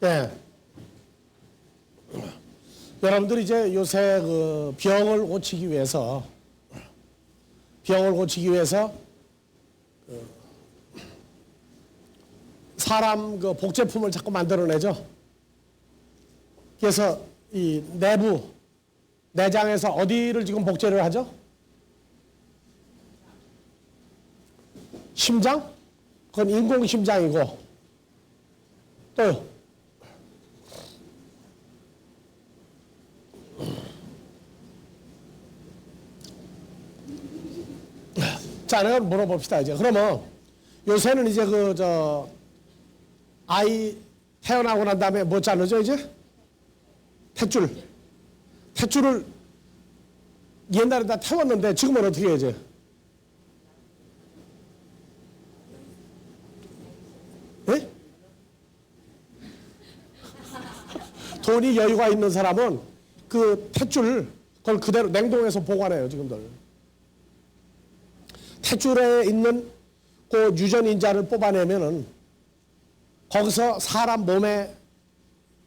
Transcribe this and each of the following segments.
예. 여러분들이 이제 요새 그 병을 고치기 위해서 사람 그 복제품을 자꾸 만들어내죠. 그래서 이 내장에서 어디를 지금 복제를 하죠? 심장? 그건 인공심장이고 또요. 자, 내가 물어봅시다, 이제. 그러면 요새는 이제 아이 태어나고 난 다음에 뭐 자르죠, 이제? 탯줄을 옛날에 다 태웠는데 지금은 어떻게 해요, 이제? 예? 돈이 여유가 있는 사람은 그 탯줄, 그걸 그대로 냉동해서 보관해요, 지금들. 탯줄에 있는 그 유전인자를 뽑아내면은 거기서 사람 몸에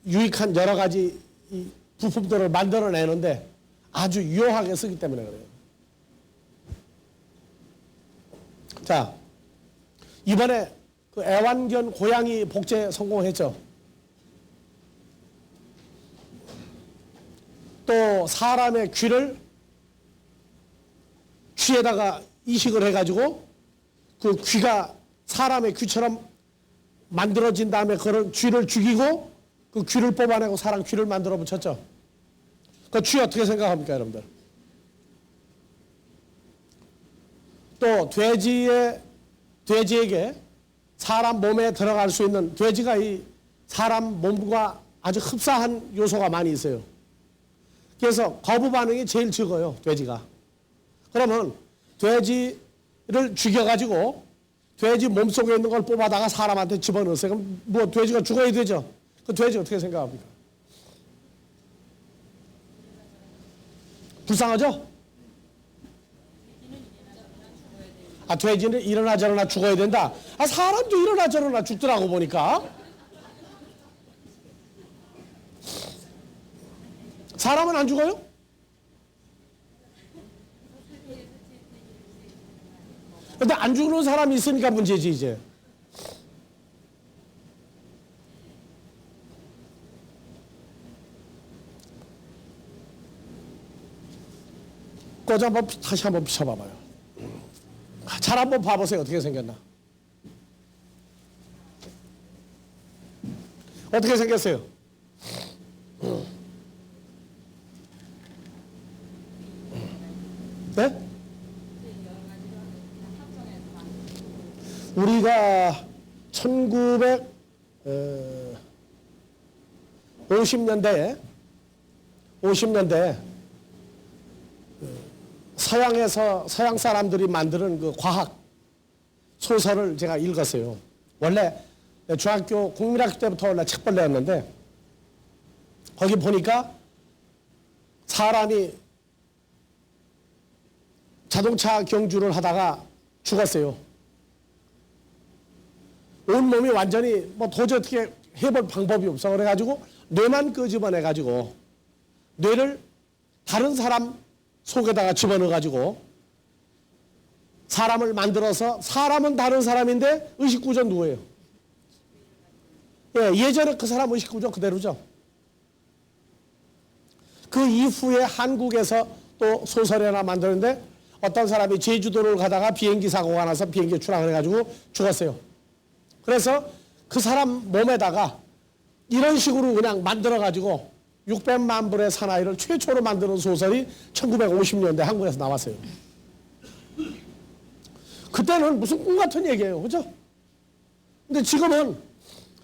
유익한 여러 가지 이 부품들을 만들어내는데 아주 유용하게 쓰기 때문에 그래요. 자, 이번에 그 애완견 고양이 복제 성공했죠. 또 사람의 귀에다가 이식을 해가지고 그 귀가 사람의 귀처럼 만들어진 다음에 그런 쥐를 죽이고 그 귀를 뽑아내고 사람 귀를 만들어 붙였죠. 그 쥐 어떻게 생각합니까, 여러분들? 또 돼지에게 사람 몸에 들어갈 수 있는, 돼지가 이 사람 몸과 아주 흡사한 요소가 많이 있어요. 그래서 거부 반응이 제일 적어요, 돼지가. 그러면 돼지를 죽여가지고 돼지 몸속에 있는 걸 뽑아다가 사람한테 집어넣었어요. 그럼 뭐 돼지가 죽어야 되죠? 그 돼지 어떻게 생각합니까? 불쌍하죠? 아, 돼지는 일어나 저러나 죽어야 된다. 아, 사람도 일어나 저러나 죽더라고 보니까. 사람은 안 죽어요? 근데 안 죽는 사람이 있으니까 문제지, 이제. 꼬자 한번 다시 한번 비춰봐봐요. 잘 한번 봐보세요. 어떻게 생겼나? 어떻게 생겼어요? 네? 우리가 1950년대에 서양 사람들이 만드는 그 과학 소설을 제가 읽었어요. 원래 중학교 국민학교 때부터 원래 책벌레였는데 거기 보니까 사람이 자동차 경주를 하다가 죽었어요. 온 몸이 완전히 뭐 도저히 어떻게 해볼 방법이 없어. 그래가지고 뇌만 끄집어내가지고 뇌를 다른 사람 속에다가 집어넣어가지고 사람을 만들어서, 사람은 다른 사람인데 의식구조 누구예요? 예, 예전에 그 사람 의식구조 그대로죠. 그 이후에 한국에서 또 소설이 하나 만드는데 어떤 사람이 제주도를 가다가 비행기 사고가 나서 비행기에 추락을 해가지고 죽었어요. 그래서 그 사람 몸에다가 이런 식으로 그냥 만들어가지고 600만 불의 사나이를 최초로 만드는 소설이 1950년대 한국에서 나왔어요. 그때는 무슨 꿈 같은 얘기예요. 그죠? 근데 지금은,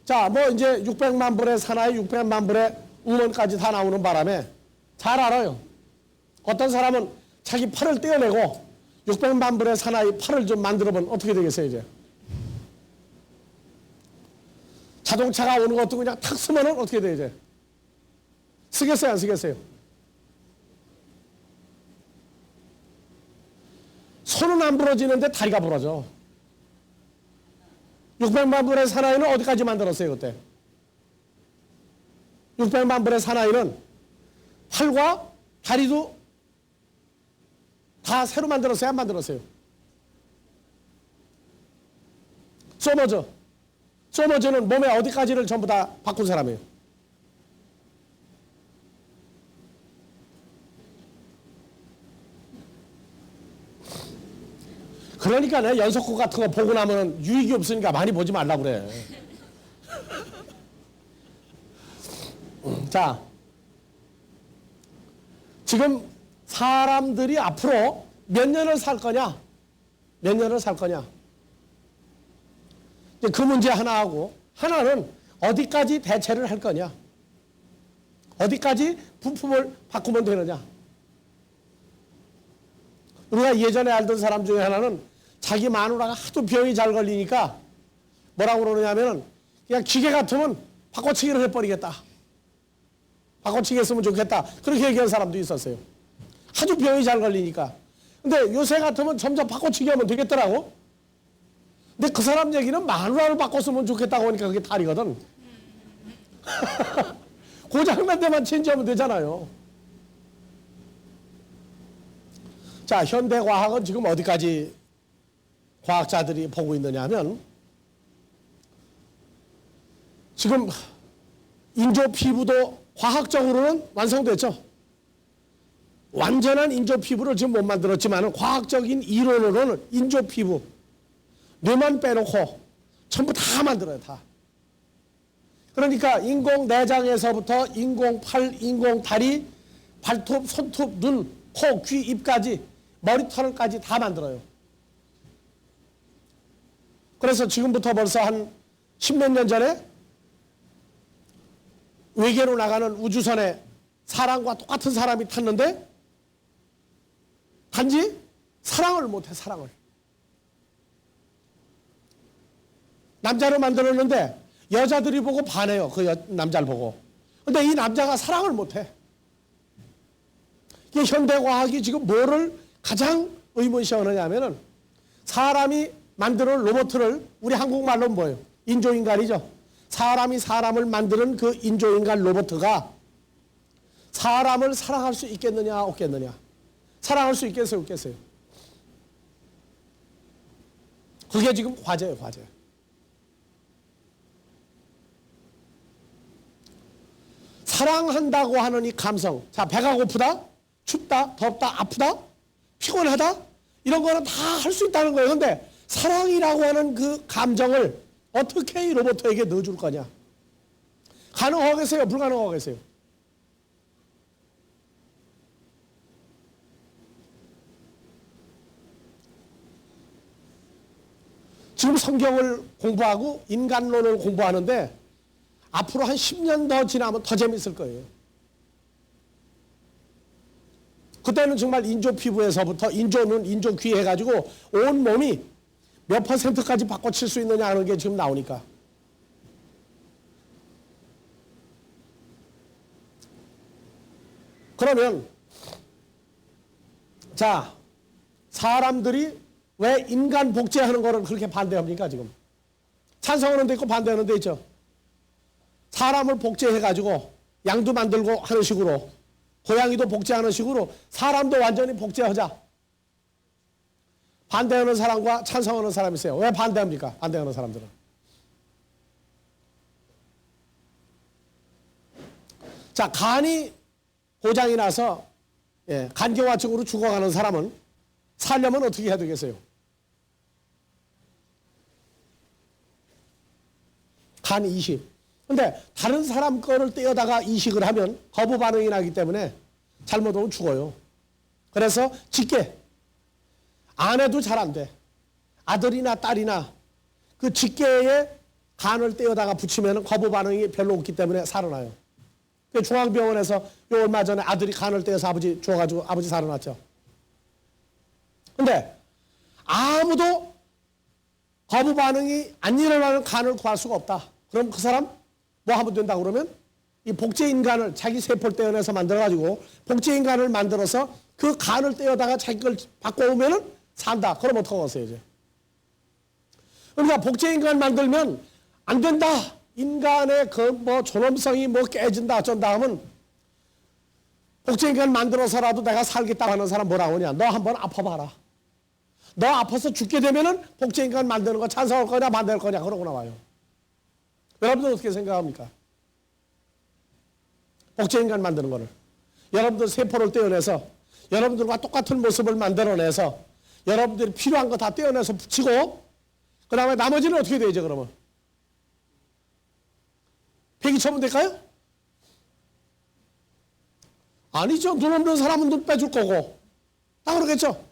자, 뭐 이제 600만 불의 사나이, 600만 불의 우먼까지 다 나오는 바람에 잘 알아요. 어떤 사람은 자기 팔을 떼어내고 600만 불의 사나이 팔을 좀 만들어보면 어떻게 되겠어요, 이제? 자동차가 오는 것도 그냥 탁 쓰면은 어떻게 돼요, 이제? 쓰겠어요, 안 쓰겠어요? 손은 안 부러지는데 다리가 부러져. 600만 불의 사나이는 어디까지 만들었어요, 그때? 600만 불의 사나이는 팔과 다리도 다 새로 만들었어요? 안 만들었어요? 소머즈는 몸의 어디까지를 전부 다 바꾼 사람이에요? 그러니까 내 연속극 같은 거 보고 나면 유익이 없으니까 많이 보지 말라고 그래. 자, 지금 사람들이 앞으로 몇 년을 살 거냐? 몇 년을 살 거냐? 이제 그 문제 하나하고, 하나는 어디까지 대체를 할 거냐? 어디까지 부품을 바꾸면 되느냐? 우리가 예전에 알던 사람 중에 하나는 자기 마누라가 하도 병이 잘 걸리니까 뭐라고 그러냐면은 그냥 기계 같으면 바꿔치기를 해버리겠다. 바꿔치기 했으면 좋겠다. 그렇게 얘기하는 사람도 있었어요. 하도 병이 잘 걸리니까. 근데 요새 같으면 점점 바꿔치기 하면 되겠더라고. 근데 그 사람 얘기는 마누라를 바꿨으면 좋겠다고 하니까 그게 탈이거든. 고장난 데만 체인지하면 되잖아요. 자, 현대과학은 지금 어디까지 과학자들이 보고 있느냐 하면 지금 인조 피부도 과학적으로는 완성됐죠. 완전한 인조 피부를 지금 못 만들었지만 과학적인 이론으로는 인조 피부 뇌만 빼놓고 전부 다 만들어요. 다. 그러니까 인공 내장에서부터 인공 팔, 인공 다리, 발톱, 손톱, 눈, 코, 귀, 입까지 머리털까지 다 만들어요. 그래서 지금부터 벌써 한 10몇 년 전에 외계로 나가는 우주선에 사람과 똑같은 사람이 탔는데 단지 사랑을 못해, 사랑을. 남자로 만들었는데 여자들이 보고 반해요, 그 남자를 보고. 근데 이 남자가 사랑을 못해. 이게 현대과학이 지금 뭐를 가장 의문시하느냐 하면은 사람이 만드는 로봇을 우리 한국말로 뭐예요? 인조인간이죠. 사람이 사람을 만드는 그 인조인간 로봇가 사람을 사랑할 수 있겠느냐 없겠느냐. 사랑할 수 있겠어요 없겠어요? 그게 지금 과제예요, 과제. 사랑한다고 하는 이 감성. 자, 배가 고프다, 춥다, 덥다, 아프다, 피곤하다, 이런 거는 다 할 수 있다는 거예요. 근데 사랑이라고 하는 그 감정을 어떻게 이 로봇에게 넣어줄 거냐? 가능하겠어요? 불가능하겠어요? 지금 성경을 공부하고 인간론을 공부하는데 앞으로 한 10년 더 지나면 더 재밌을 거예요. 그때는 정말 인조 피부에서부터 인조는 인조 귀 해가지고 온 몸이 몇 %까지 바꿔칠 수 있느냐 하는 게 지금 나오니까. 그러면 자, 사람들이 왜 인간 복제하는 거를 그렇게 반대합니까 지금? 찬성하는 데 있고 반대하는 데 있죠. 사람을 복제해가지고 양도 만들고 하는 식으로, 고양이도 복제하는 식으로 사람도 완전히 복제하자. 반대하는 사람과 찬성하는 사람이 있어요. 왜 반대합니까? 반대하는 사람들은. 자, 간이 고장이 나서 간경화증으로 죽어가는 사람은 살려면 어떻게 해야 되겠어요? 간 이식. 근데 다른 사람 거를 떼어다가 이식을 하면 거부 반응이 나기 때문에 잘못하면 죽어요. 그래서 직계. 아내도 잘 안 돼. 아들이나 딸이나 그 직계에 간을 떼어다가 붙이면 거부 반응이 별로 없기 때문에 살아나요. 그 중앙병원에서 요 얼마 전에 아들이 간을 떼어서 아버지 주워가지고 아버지 살아났죠. 근데 아무도 거부 반응이 안 일어나는 간을 구할 수가 없다. 그럼 그 사람 뭐 하면 된다 그러면 이 복제인간을 자기 세포를 떼어내서 만들어가지고 복제인간을 만들어서 그 간을 떼어다가 자기 걸 바꿔오면은 산다. 그럼 어떡하겠어요, 이제? 그러니까 복제인간 만들면 안 된다. 인간의 그 뭐 존엄성이 뭐 깨진다 어쩐다 하면 복제인간 만들어서라도 내가 살겠다 하는 사람 뭐라고 하냐. 너 한번 아파봐라. 너 아파서 죽게 되면은 복제인간 만드는 거 찬성할 거냐 반대할 거냐 그러고 나와요. 여러분들 어떻게 생각합니까? 복제인간 만드는 거를. 여러분들 세포를 떼어내서 여러분들과 똑같은 모습을 만들어내서 여러분들이 필요한 거 다 떼어내서 붙이고 그 다음에 나머지는 어떻게 되죠 그러면? 폐기 처분될까요? 아니죠. 눈 없는 사람은 눈 빼줄 거고 다 그러겠죠.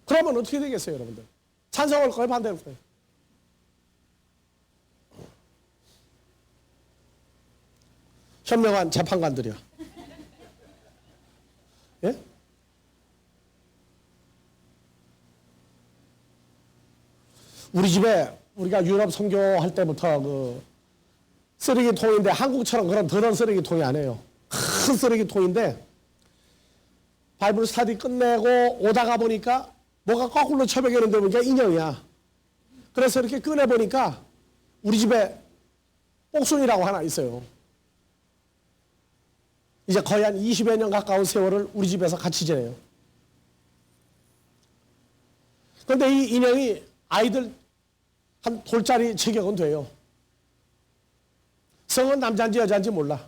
그러면 어떻게 되겠어요 여러분들? 찬성할 거예요 반대할 거예요? 현명한 재판관들이요. 예? 우리 집에 우리가 유럽 선교할 때부터 그 쓰레기통인데 한국처럼 그런 더러운 쓰레기통이 아니에요. 큰 쓰레기통인데 바이블 스터디 끝내고 오다가 보니까 뭐가 거꾸로 처박이는데 보니까 인형이야. 그래서 이렇게 꺼내보니까 우리 집에 옥순이라고 하나 있어요. 이제 거의 한 20여 년 가까운 세월을 우리 집에서 같이 지내요. 그런데 이 인형이 아이들 한 돌짜리 체격은 돼요. 성은 남자인지 여자인지 몰라.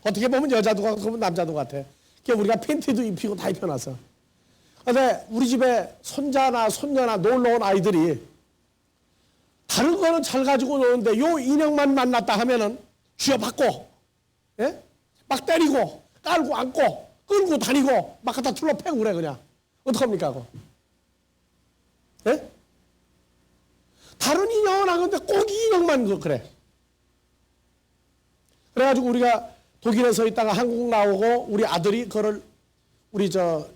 어떻게 보면 여자도 같고 보면 남자도 같아. 그러니까 우리가 팬티도 입히고 다 입혀놨어. 그런데 우리 집에 손자나 손녀나 놀러 온 아이들이 다른 거는 잘 가지고 노는데 요 인형만 만났다 하면은 쥐어받고 예? 막 때리고 깔고 안고 끌고 다니고 막 갖다 둘러 패고 그래 그냥. 어떡합니까 그거? 예? 다른 인형은 안 건데 꼭 이 인형만 그래. 그래가지고 우리가 독일에 서 있다가 한국 나오고 우리 아들이 그거를 우리 저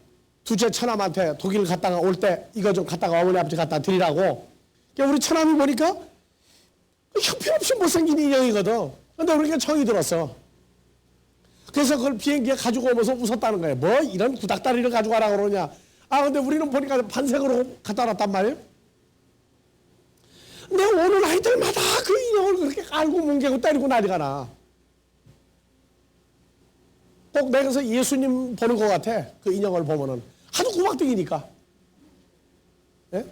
둘째 처남한테 독일 갔다가 올 때 이거 좀 갖다가 어머니 아버지 갖다 드리라고. 그러니까 우리 처남이 보니까 형편없이 못생긴 인형이거든. 근데 우리가 정이 들었어. 그래서 그걸 비행기에 가지고 오면서 웃었다는 거예요. 뭐 이런 구닥다리를 가지고 가라 그러냐. 아 근데 우리는 보니까 반색으로 갖다 놨단 말이에요. 근데 오는 아이들마다 그 인형을 그렇게 깔고 뭉개고 때리고 난리가 나. 꼭 내가서 예수님 보는 것 같아. 그 인형을 보면은. 하도 구박등이니까. 예?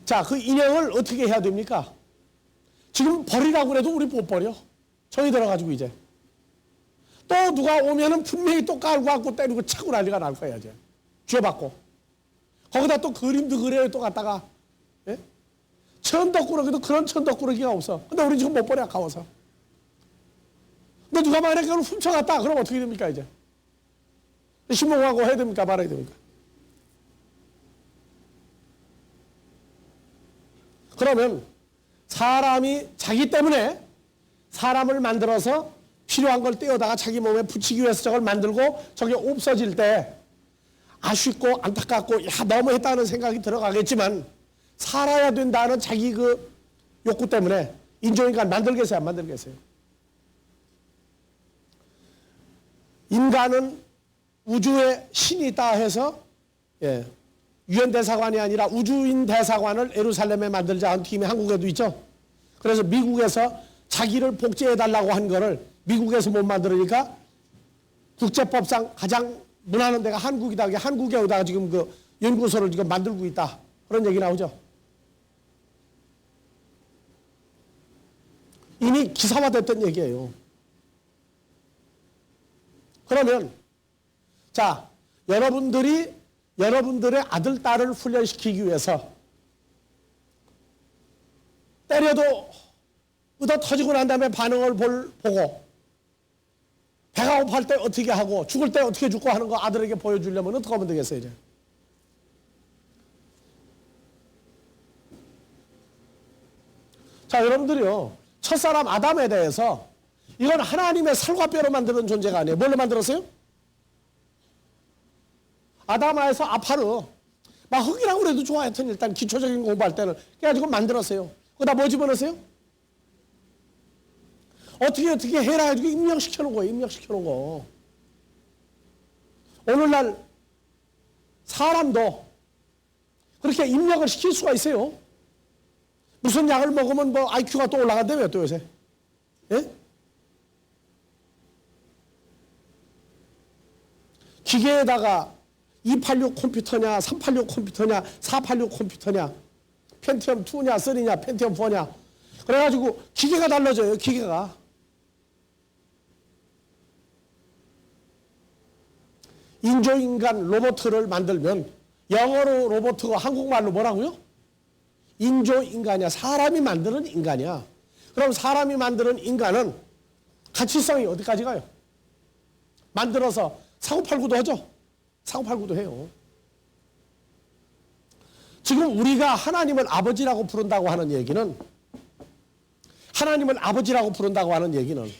자, 그 인형을 어떻게 해야 됩니까? 지금 버리라고 해도 우리 못 버려. 정이 들어가지고 이제. 또 누가 오면은 분명히 또 깔고 갖고 때리고 차고 난리가 날 거야, 이제. 쥐어받고. 거기다 또 그림도 그려요, 또 갖다가. 예? 천덕꾸러기도 그런 천덕꾸러기가 없어. 근데 우리 지금 못 버려, 아까워서. 근데 누가 만약에 그걸 훔쳐갔다, 그럼 어떻게 됩니까, 이제? 신문하고 해야 됩니까, 말아야 됩니까? 그러면 사람이 자기 때문에 사람을 만들어서 필요한 걸 떼어다가 자기 몸에 붙이기 위해서 저걸 만들고 저게 없어질 때 아쉽고 안타깝고 야 너무했다는 생각이 들어가겠지만 살아야 된다는 자기 그 욕구 때문에 인조인간 만들겠어요 안 만들겠어요? 인간은 우주에 신이 있다 해서 예, 유엔 대사관이 아니라 우주인 대사관을 예루살렘에 만들자 한 팀이 한국에도 있죠. 그래서 미국에서 자기를 복제해달라고 한 거를 미국에서 못 만들으니까 국제법상 가장 문하는 데가 한국이다. 한국에 오다가 지금 그 연구소를 지금 만들고 있다. 그런 얘기 나오죠. 이미 기사화됐던 얘기예요. 그러면 자 여러분들이 여러분들의 아들, 딸을 훈련시키기 위해서 때려도 얻어 터지고 난 다음에 반응을 보고 배가 고파할 때 어떻게 하고 죽을 때 어떻게 죽고 하는 거 아들에게 보여주려면 어떻게 하면 되겠어요 이제? 자 여러분들이요 첫사람 아담에 대해서 이건 하나님의 살과 뼈로 만드는 존재가 아니에요. 뭘로 만들었어요? 아담아에서 아파르 막 흙이라고 그래도 좋아. 하여튼 일단 기초적인 공부할 때는 그래가지고 만들었어요. 거기다 뭐 집어넣었어요? 어떻게 해라 해가지고 입력시켜 놓은 거예요. 입력시켜 놓은 거. 오늘날 사람도 그렇게 입력을 시킬 수가 있어요. 무슨 약을 먹으면 뭐 IQ가 또 올라간다며 또 요새. 예? 기계에다가 286 컴퓨터냐, 386 컴퓨터냐, 486 컴퓨터냐, 펜티엄 2냐, 3냐, 펜티엄 4냐. 그래가지고 기계가 달라져요, 기계가. 인조인간 로봇을 만들면 영어로 로봇가 한국말로 뭐라고요? 인조인간이야. 사람이 만드는 인간이야. 그럼 사람이 만드는 인간은 가치성이 어디까지 가요? 만들어서 사고팔구도 하죠. 사고팔구도 해요. 지금 우리가 하나님을 아버지라고 부른다고 하는 얘기는 하나님을 아버지라고 부른다고 하는 얘기는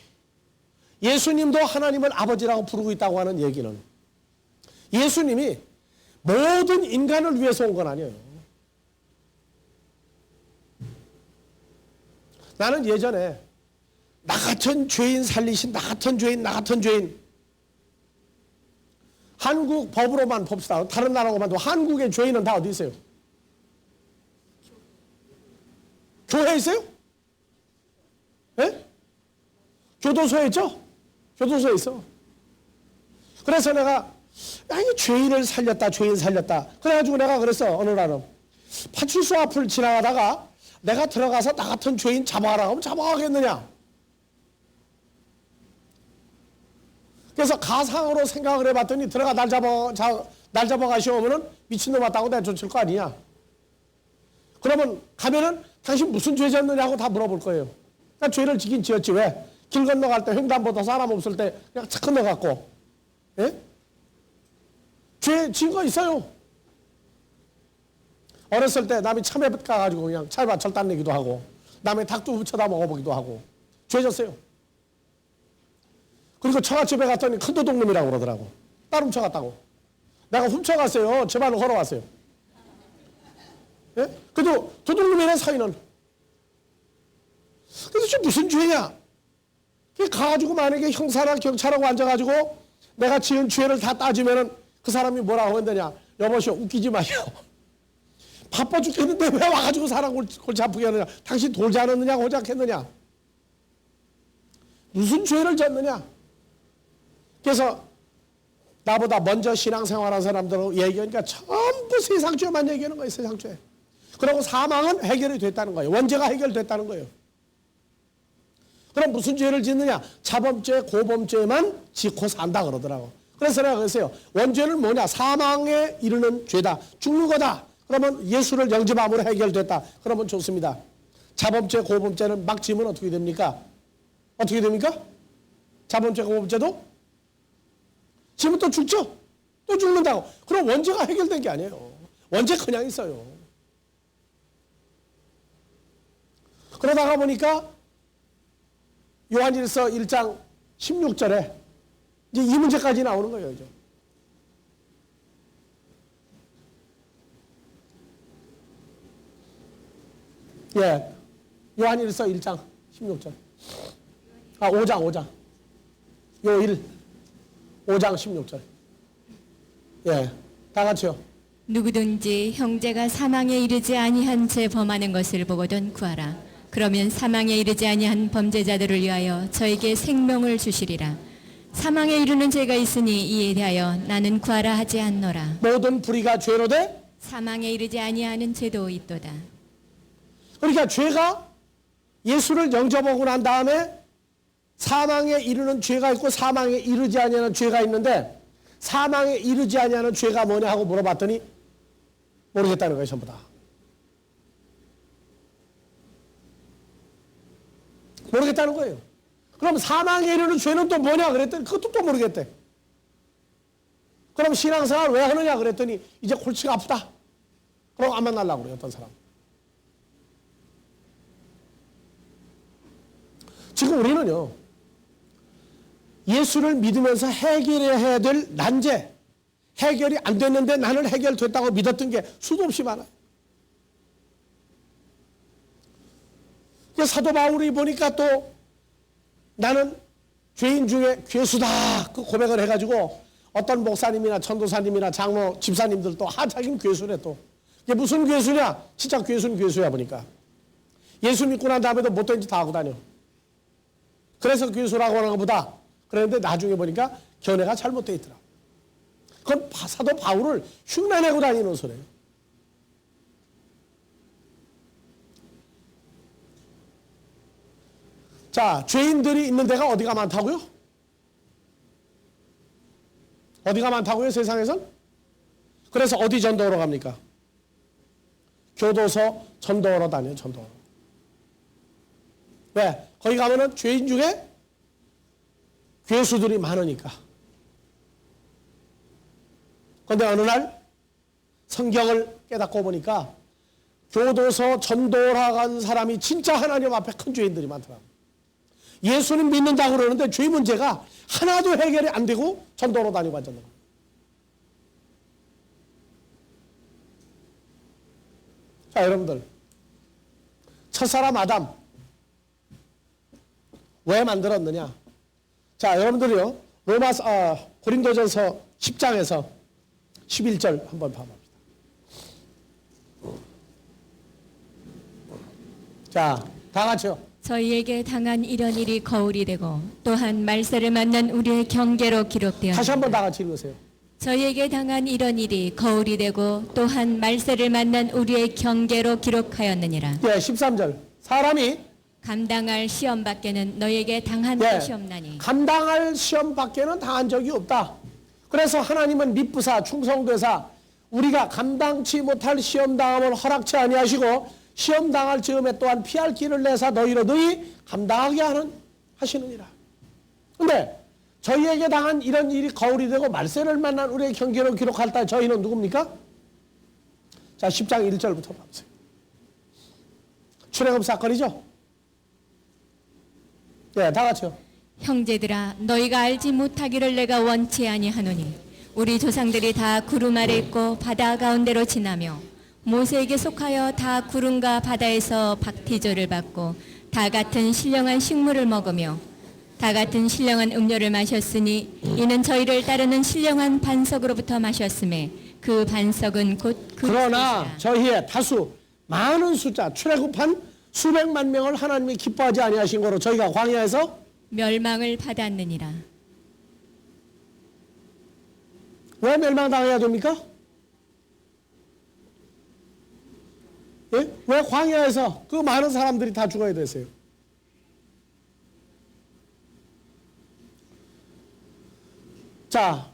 예수님도 하나님을 아버지라고 부르고 있다고 하는 얘기는 예수님이 모든 인간을 위해서 온 건 아니에요. 나는 예전에 나 같은 죄인 살리신 나 같은 죄인 한국 법으로만 봅시다. 다른 나라로만 도 한국의 죄인은 다 어디 있어요? 교회에 있어요? 예? 교도소에 있죠? 교도소에 있어. 그래서 내가 이 죄인을 살렸다. 그래가지고 내가 그랬어. 어느 날은 파출소 앞을 지나가다가 내가 들어가서 나 같은 죄인 잡아가라 하면 잡아가겠느냐. 그래서 가상으로 생각을 해봤더니 들어가 날 잡아가시오면은 미친놈 왔다고 내가 쫓을 거 아니냐. 그러면 가면은 당신 무슨 죄 졌느냐고 다 물어볼 거예요. 그러니까 죄를 지긴 지었지 왜? 길 건너갈 때 횡단보도 사람 없을 때 그냥 착 건너갔고. 예? 죄 지은 거 있어요. 어렸을 때 남이 참외 가가지고 그냥 찰밥 절단 내기도 하고 남의 닭도 훔쳐다 먹어보기도 하고 죄 졌어요. 그리고 처갓집에 갔더니 큰 도둑놈이라고 그러더라고. 딸 훔쳐갔다고. 내가 훔쳐갔어요. 제 발로 걸어왔어요. 예? 그래도 도둑놈이네 사이는. 그래서 무슨 죄냐? 가가지고 만약에 형사나 경찰하고 앉아가지고 내가 지은 죄를 다 따지면은 그 사람이 뭐라고 한다냐? 여보시오 웃기지 마시오. 바빠 죽겠는데 왜 와가지고 사람 골치 아프게 하느냐? 당신 돌지 않았느냐고 호작했느냐? 무슨 죄를 졌느냐? 그래서 나보다 먼저 신앙생활한 사람들하고 얘기하니까 전부 세상죄만 얘기하는 거예요. 세상죄. 그리고 사망은 해결이 됐다는 거예요. 원죄가 해결됐다는 거예요. 그럼 무슨 죄를 짓느냐? 자범죄, 고범죄만 짓고 산다 그러더라고. 그래서 내가 그랬어요. 원죄는 뭐냐? 사망에 이르는 죄다. 죽는 거다. 그러면 예수를 영접함으로 해결됐다. 그러면 좋습니다. 자범죄, 고범죄는 막 지면 어떻게 됩니까? 어떻게 됩니까? 자범죄, 고범죄도? 지면 또 죽죠? 또 죽는다고. 그럼 원죄가 해결된 게 아니에요. 원죄 그냥 있어요. 그러다가 보니까 요한일서 1장 16절에 이제 이 문제까지 나오는 거예요. 이제. 예, 요한일서 1장 16절. 5장. 요 5장 16절. 예, 다 같이요. 누구든지 형제가 사망에 이르지 아니한 죄 범하는 것을 보거든 구하라. 그러면 사망에 이르지 아니한 범죄자들을 위하여 저에게 생명을 주시리라. 사망에 이르는 죄가 있으니 이에 대하여 나는 구하라 하지 않노라. 모든 불의가 죄로 돼? 사망에 이르지 아니하는 죄도 있도다. 그러니까 죄가 예수를 영접하고 난 다음에 사망에 이르는 죄가 있고 사망에 이르지 아니하는 죄가 있는데 사망에 이르지 아니하는 죄가 뭐냐 하고 물어봤더니 모르겠다는 거예요. 전부 다. 모르겠다는 거예요. 그럼 사망에 이르는 죄는 또 뭐냐 그랬더니 그것도 또 모르겠대. 그럼 신앙생활 왜 하느냐 그랬더니 이제 골치가 아프다. 그럼 안 만나려고 그래요. 어떤 사람. 지금 우리는요. 예수를 믿으면서 해결해야 될 난제, 해결이 안 됐는데 나는 해결됐다고 믿었던 게 수도 없이 많아요. 사도 바울이 보니까 또 나는 죄인 중에 괴수다 그 고백을 해가지고 어떤 목사님이나 천도사님이나 장로 집사님들도 자기는 괴수래 또. 이게 무슨 괴수냐? 진짜 괴수는 괴수야 보니까. 예수 믿고 난 다음에도 못된 짓 다 하고 다녀. 그래서 괴수라고 하는 것보다 그랬는데 나중에 보니까 견해가 잘못되어 있더라. 그건 사도 바울을 흉내내고 다니는 소리예요. 자, 죄인들이 있는 데가 어디가 많다고요? 어디가 많다고요, 세상에선? 그래서 어디 전도하러 갑니까? 교도소 전도하러 다녀요, 전도하러. 왜? 거기 가면은 죄인 중에 괴수들이 많으니까. 그런데 어느 날 성경을 깨닫고 보니까 교도소 전도하러 간 사람이 진짜 하나님 앞에 큰 죄인들이 많더라고요. 예수님 믿는다고 그러는데 죄 문제가 하나도 해결이 안 되고 전도로 다니고 앉았는 거예요. 자, 여러분들. 첫사람 아담. 왜 만들었느냐? 자, 여러분들이요. 고린도전서 10장에서 11절 한번 봐봅니다. 자, 다 같이요. 저희에게 당한 이런 일이 거울이 되고 또한 말세를 만난 우리의 경계로 기록되었다. 다시 한번 다 같이 읽으세요. 저희에게 당한 이런 일이 거울이 되고 또한 말세를 만난 우리의 경계로 기록하였느니라. 예, 13절. 사람이 감당할 시험 밖에는 너에게 당한 예, 것이 없나니. 감당할 시험 밖에는 당한 적이 없다. 그래서 하나님은 미쁘사 충성되사 우리가 감당치 못할 시험 당함을 허락치 아니하시고 시험 당할 즈음에 또한 피할 길을 내사 너희로 너희 감당하게 하시느니라. 근데 저희에게 당한 이런 일이 거울이 되고 말세를 만난 우리의 경계로 기록할 때 저희는 누굽니까? 자, 10장 1절부터 봐보세요. 출애굽 사건이죠? 네, 다 같이요. 형제들아 너희가 알지 못하기를 내가 원치 아니하노니 우리 조상들이 다 구름 아래 있고 바다 가운데로 지나며 모세에게 속하여 다 구름과 바다에서 박티조를 받고 다 같은 신령한 식물을 먹으며 다 같은 신령한 음료를 마셨으니 이는 저희를 따르는 신령한 반석으로부터 마셨음에 그 반석은 곧 그러나 저희의 다수 많은 숫자 출애굽한 수백만 명을 하나님이 기뻐하지 아니하신 거로 저희가 광야에서 멸망을 받았느니라. 왜 멸망당해야 됩니까? 예? 왜 광야에서 그 많은 사람들이 다 죽어야 되세요? 자,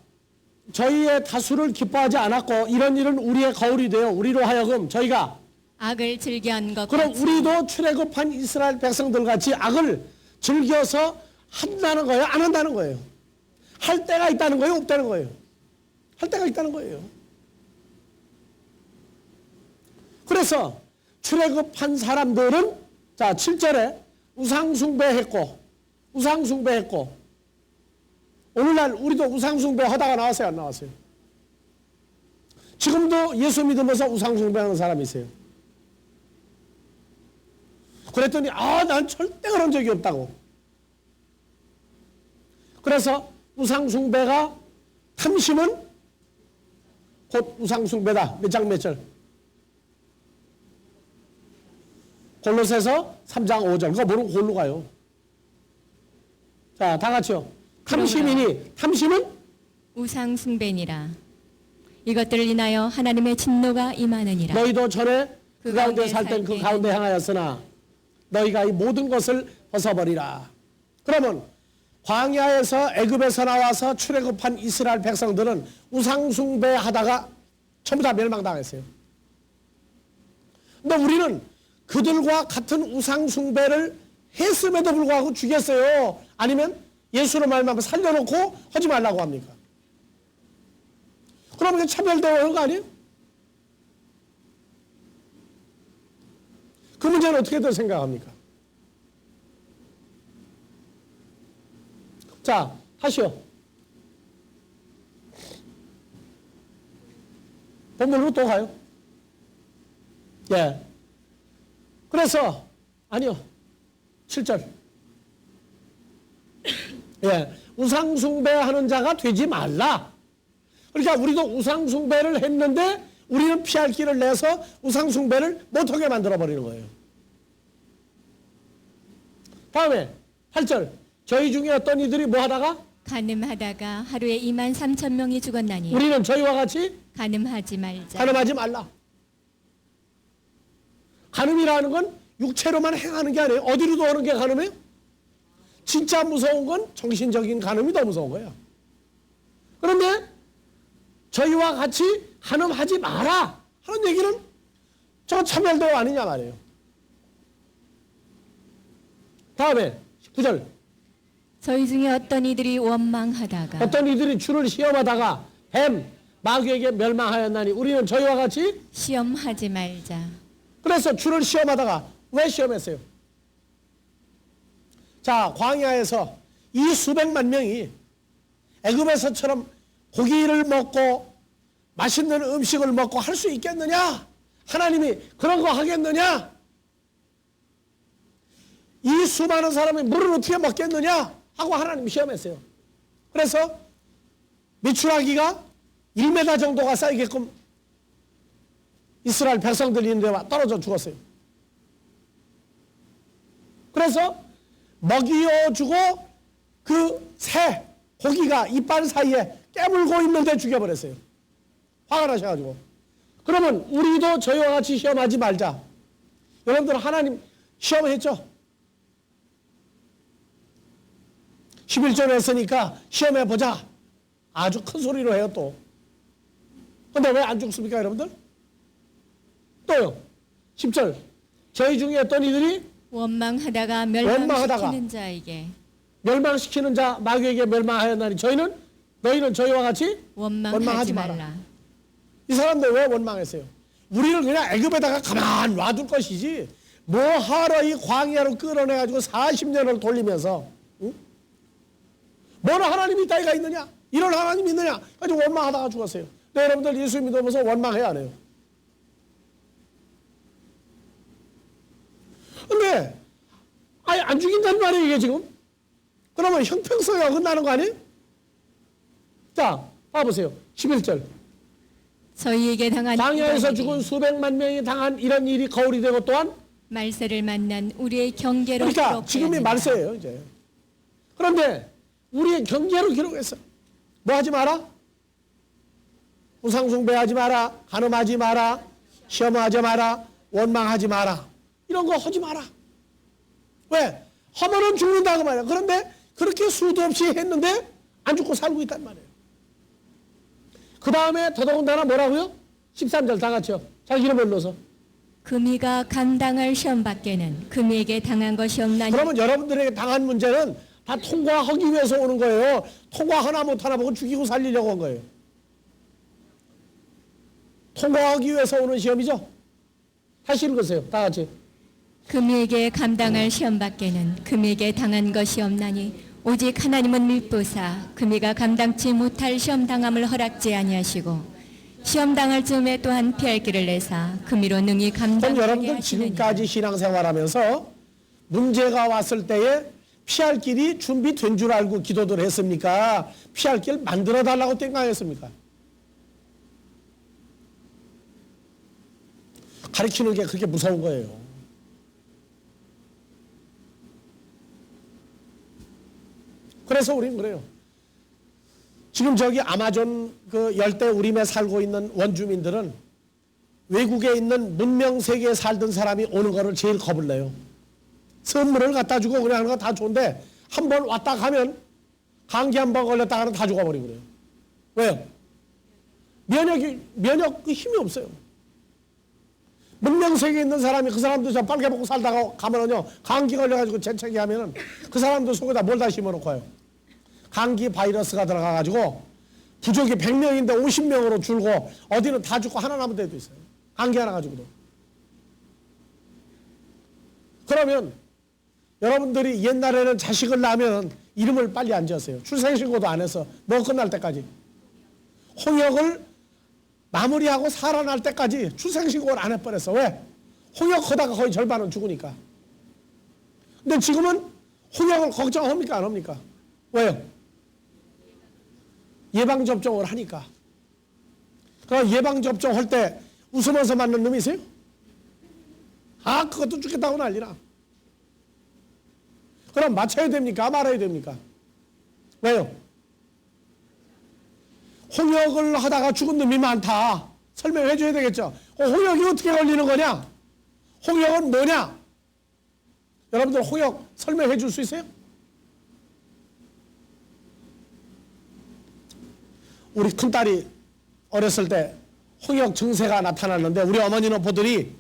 저희의 다수를 기뻐하지 않았고 이런 일은 우리의 거울이 되어 우리로 하여금 저희가 악을 즐겨한 것 그럼 같이 우리도 출애굽한 이스라엘 백성들 같이 악을 즐겨서 한다는 거예요? 안 한다는 거예요? 할 때가 있다는 거예요? 없다는 거예요? 할 때가 있다는 거예요. 그래서 출애굽한 사람들은 자 7절에 우상숭배했고 오늘날 우리도 우상숭배 하다가 나왔어요? 안 나왔어요? 지금도 예수 믿으면서 우상숭배하는 사람이 있어요. 그랬더니 난 절대 그런 적이 없다고. 그래서 우상숭배가 탐심은 곧 우상숭배다. 몇 장 몇 절? 골로새서 3장 5절. 그거 모르고 골로 가요. 자, 다 같이요. 탐심이니 탐심은 우상 숭배니라. 이것들을 인하여 하나님의 진노가 임하느니라. 너희도 전에 그 가운데 살 땐 그 가운데 향하였으나 너희가 이 모든 것을 벗어버리라. 그러면 광야에서 애굽에서 나와서 출애굽한 이스라엘 백성들은 우상숭배하다가 전부 다 멸망당했어요. 근데 우리는 그들과 같은 우상숭배를 했음에도 불구하고 죽였어요. 아니면 예수로 말미암아 살려놓고 하지 말라고 합니까? 그러면 차별대우하는 거 아니에요? 그 문제는 어떻게들 생각합니까? 자, 하시오. 본문으로 또 가요. 예. 그래서, 아니요. 7절. 예. 우상숭배하는 자가 되지 말라. 그러니까 우리도 우상숭배를 했는데 우리는 피할 길을 내서 우상숭배를 못하게 만들어버리는 거예요. 다음에 8절. 저희 중에 어떤 이들이 뭐 하다가? 간음하다가 하루에 23,000명이 죽었나니 우리는 저희와 같이 간음하지 말자. 간음하지 말라. 간음이라는 건 육체로만 행하는 게 아니에요. 어디로도 오는 게 간음이에요? 진짜 무서운 건 정신적인 간음이 더 무서운 거예요. 그런데 저희와 같이 간음하지 마라 하는 얘기는 저 차별도 아니냐 말이에요. 다음에 9절. 저희 중에 어떤 이들이 원망하다가 어떤 이들이 주를 시험하다가 뱀, 마귀에게 멸망하였나니 우리는 저희와 같이 시험하지 말자. 그래서 주를 시험하다가 왜 시험했어요? 자, 광야에서 이 수백만 명이 애굽에서처럼 고기를 먹고 맛있는 음식을 먹고 할 수 있겠느냐? 하나님이 그런 거 하겠느냐? 이 수많은 사람이 물을 어떻게 먹겠느냐? 하고 하나님이 시험했어요. 그래서 미추라기가 1m 정도가 쌓이게끔 이스라엘 백성들이 있는 데와 떨어져 죽었어요. 그래서 먹이어주고 그 새, 고기가 이빨 사이에 깨물고 있는데 죽여버렸어요. 화가 나셔가지고. 그러면 우리도 저희와 같이 시험하지 말자. 여러분들 하나님 시험했죠? 11절 했으니까 시험해보자. 아주 큰 소리로 해요 또. 근데 왜 안 죽습니까 여러분들? 또요. 10절. 저희 중에 어떤 이들이 원망하다가 멸망시키는 자에게 멸망시키는 자 마귀에게 멸망하였나니 너희는 저희와 같이 원망하지 말라. 이 사람들 왜 원망했어요? 우리를 그냥 애굽에다가 가만 놔둘 것이지 뭐하러 이 광야로 끌어내가지고 40년을 돌리면서 응? 뭐는 하나님이 따위가 있느냐? 이런 하나님이 있느냐? 가지고 원망하다가 죽었어요. 네, 여러분들 예수 믿으면서 원망해야 해요. 근데 아예 안 죽인다는 말이에요 이게 지금. 그러면 형평성이 어긋나는 거 아니에요? 자, 봐보세요. 11절. 저희에게 당한 광야에서 이방인이 죽은 수백만 명이 당한 이런 일이 거울이 되고 또한 말세를 만난 우리의 경계로 그러니까 기록되었느니라. 지금이 말세예요 이제. 그런데 우리의 경계로 기록했어. 뭐 하지 마라? 우상숭배하지 마라. 간음하지 마라. 시험하지 마라. 원망하지 마라. 이런 거 하지 마라. 왜? 하면은 죽는다고 말이야. 그런데 그렇게 수도 없이 했는데 안 죽고 살고 있단 말이에요. 그 다음에 더더군다나 뭐라고요? 13절 다 같이요. 자기 이름을 넣어서. 금이가 감당할 시험 밖에는 금이에게 당한 것이 없나니. 그러면 여러분들에게 당한 문제는 다 통과하기 위해서 오는 거예요. 통과하나 못하나 보고 죽이고 살리려고 한 거예요. 통과하기 위해서 오는 시험이죠. 다시 읽으세요. 다 같이. 금이에게 감당할 시험 밖에는 금이에게 당한 것이 없나니 오직 하나님은 밀보사 금이가 감당치 못할 시험 당함을 허락지 아니하시고 시험 당할 즈음에 또한 피할 길을 내사 금이로 능히 그럼 감당하게 여러분들 하시느니라. 지금까지 신앙생활하면서 문제가 왔을 때에 피할 길이 준비된 줄 알고 기도를 했습니까? 피할 길 만들어 달라고 땡깡했습니까? 가르치는 게 그렇게 무서운 거예요. 그래서 우리는 그래요. 지금 저기 아마존 그 열대 우림에 살고 있는 원주민들은 외국에 있는 문명 세계에 살던 사람이 오는 거를 제일 겁을 내요. 선물을 갖다 주고 그냥 하는 거 다 좋은데 한 번 왔다 가면 감기 한 번 걸렸다가는 다 죽어버리고 그래요. 왜요? 면역 그 힘이 없어요. 문명 세계에 있는 사람이 그 사람도 저 빨개 먹고 살다가 가면은요 감기 걸려가지고 재채기 하면은 그 사람도 속에다 뭘 다 심어놓고 와요. 감기 바이러스가 들어가가지고 부족이 100명인데 50명으로 줄고 어디는 다 죽고 하나 남은 데도 있어요. 감기 하나 가지고도. 그러면 여러분들이 옛날에는 자식을 낳으면 이름을 빨리 안 지었어요. 출생신고도 안 해서 뭐 끝날 때까지. 홍역을 마무리하고 살아날 때까지 출생신고를 안 해버렸어. 왜? 홍역하다가 거의 절반은 죽으니까. 근데 지금은 홍역을 걱정합니까 안 합니까? 왜요? 예방접종을 하니까. 그 예방접종 할 때 웃으면서 맞는 놈이 있어요? 아, 그것도 죽겠다고 난리나. 그럼 맞춰야 됩니까? 말아야 됩니까? 왜요? 홍역을 하다가 죽은 놈이 많다. 설명해 줘야 되겠죠. 홍역이 어떻게 걸리는 거냐? 홍역은 뭐냐? 여러분들 홍역 설명해 줄 수 있어요? 우리 큰딸이 어렸을 때 홍역 증세가 나타났는데 우리 어머니는 보더니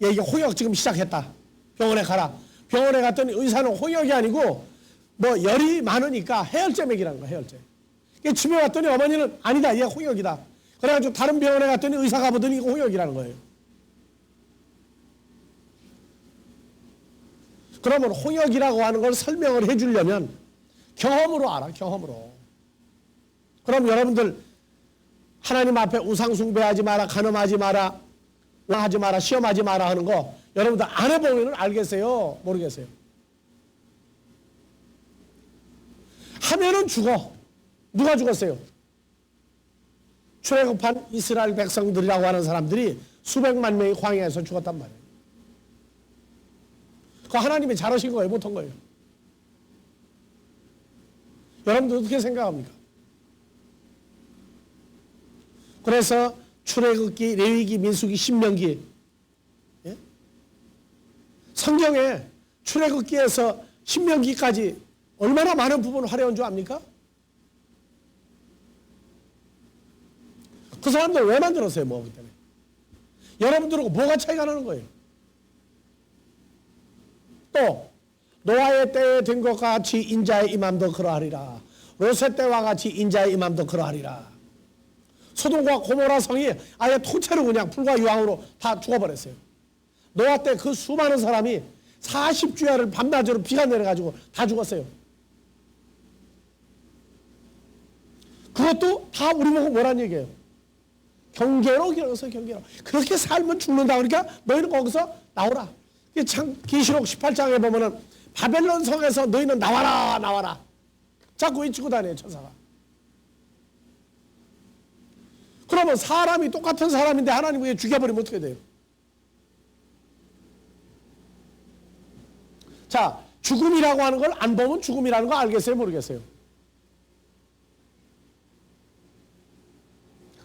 얘 이게 홍역 지금 시작했다. 병원에 가라. 병원에 갔더니 의사는 홍역이 아니고 뭐 열이 많으니까 해열제 먹이라는 거야. 해열제. 집에 왔더니 어머니는 아니다. 얘 홍역이다. 그래가지고 다른 병원에 갔더니 의사가 보더니 이거 홍역이라는 거예요. 그러면 홍역이라고 하는 걸 설명을 해주려면 경험으로 알아. 경험으로. 그럼 여러분들 하나님 앞에 우상 숭배하지 마라, 간음하지 마라, 하지 마라, 시험하지 마라 하는 거 여러분들 안 해보면 알겠어요? 모르겠어요? 하면은 죽어. 누가 죽었어요? 출애굽한 이스라엘 백성들이라고 하는 사람들이 수백만 명이 광야에서 죽었단 말이에요. 그거 하나님이 잘하신 거예요? 못한 거예요? 여러분들 어떻게 생각합니까? 그래서 출애굽기, 레위기, 민수기, 신명기, 예? 성경에 출애굽기에서 신명기까지 얼마나 많은 부분을 활용한 줄 압니까? 그 사람들 왜 만들었어요? 뭐기 때문에. 여러분들하고 뭐가 차이가 나는 거예요? 또 노아의 때에 된 것 같이 인자의 임함도 그러하리라. 롯의 때와 같이 인자의 임함도 그러하리라. 소돔과 고모라 성이 아예 통째로 그냥 불과 유황으로 다 죽어버렸어요. 노아 때 그 수많은 사람이 40주야를 밤낮으로 비가 내려가지고 다 죽었어요. 그것도 다 우리 보고 뭐란 얘기예요? 경계로 길어서 경계로. 그렇게 살면 죽는다. 그러니까 너희는 거기서 나오라. 참 계시록 18장에 보면은 바벨론 성에서 너희는 나와라 나와라. 자꾸 외치고 다녀요 천사가. 그러면 사람이 똑같은 사람인데 하나님 그게 죽여버리면 어떻게 돼요? 자, 죽음이라고 하는 걸 안 보면 죽음이라는 거 알겠어요? 모르겠어요?